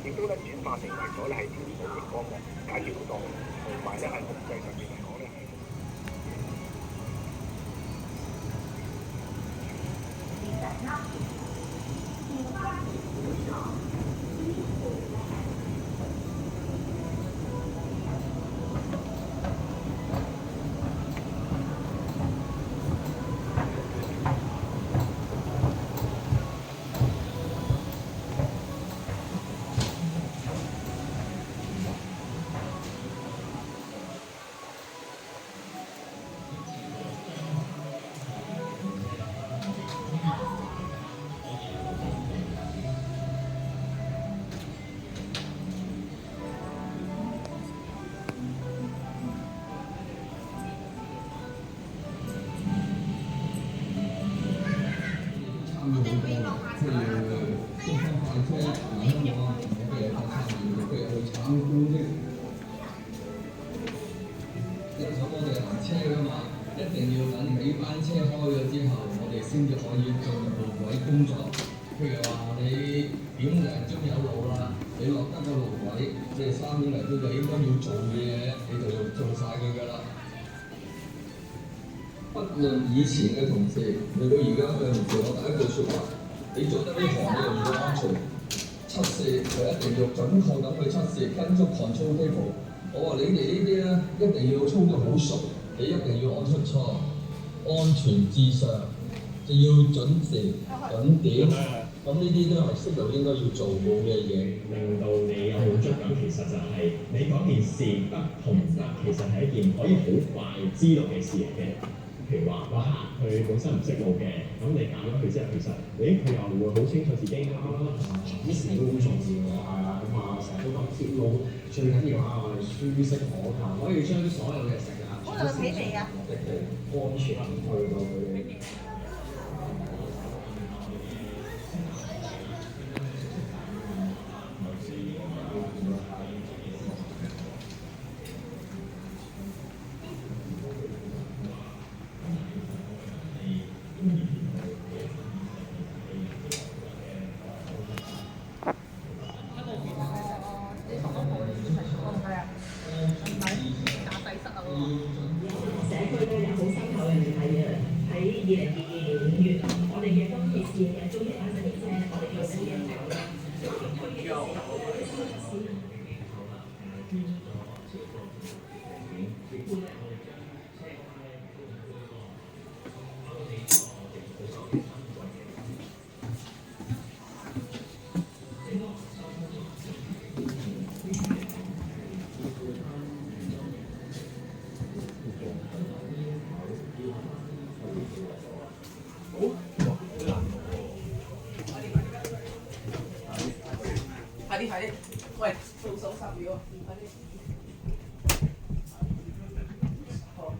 亦都咧轉化成為咗咧係條數型光幕，解決好多，同埋咧喺控制上面嚟講咧係。一定要等尾班車開咗之後，我哋先至可以進路軌工作。譬如話你點鐘有路啦，你落得個路軌，你哋3點鐘就應該要做嘅嘢，你就要做晒佢㗎啦。不論以前嘅同事，嚟到而家嘅同事，我第一句説話，你做得呢行你又要安全，測試就一定要準確咁去測試，跟足 control table。我話你哋呢啲咧，一定要操得好熟。你一定要按出錯，安全至上，就要準時準點。咁呢啲都係識路應該要做到嘅嘢，令到你有滿足感。其實就係你嗰件事得同唔得，其實係一件可以好快知道嘅事嚟嘅。譬如話，哇，佢本身唔識路嘅，咁你揀咗佢之後，其實，佢又會好清楚自己啱啦，啲事都好重要嘅，係啦，咁啊，成日都講鐵路最緊要我哋舒適可靠，可以將所有嘅食物。嗰度睇地啊！安全去到佢哋。社區都有好深厚嘅聯繫嘅。喺2022年5月，我哋嘅今次試嘅中期單車列車，我哋叫試嘅時候咧，推嘅時候咧，市民快啲！喂，數手10秒，快啲！好。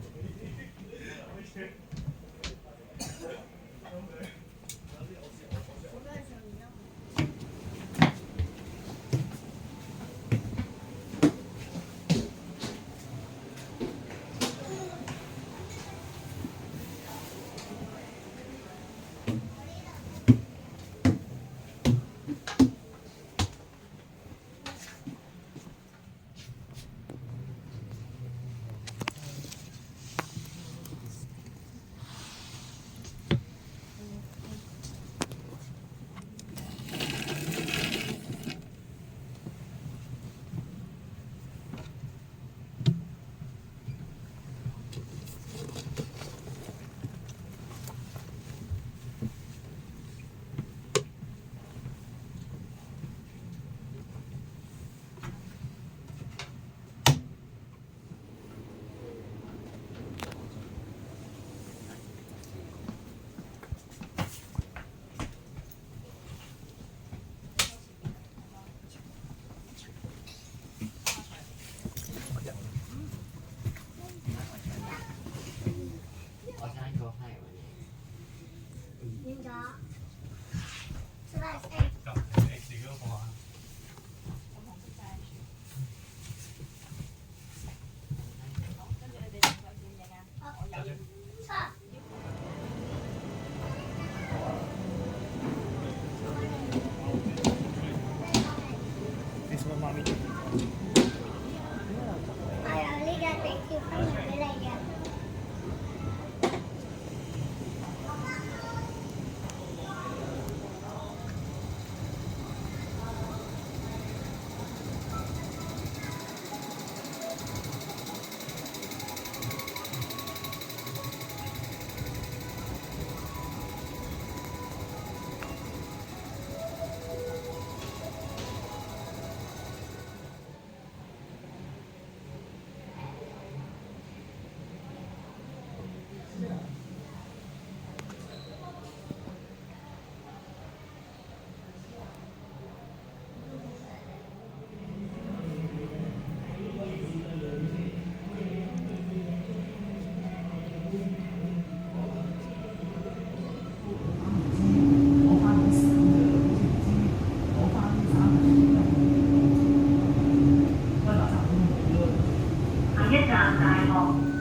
好。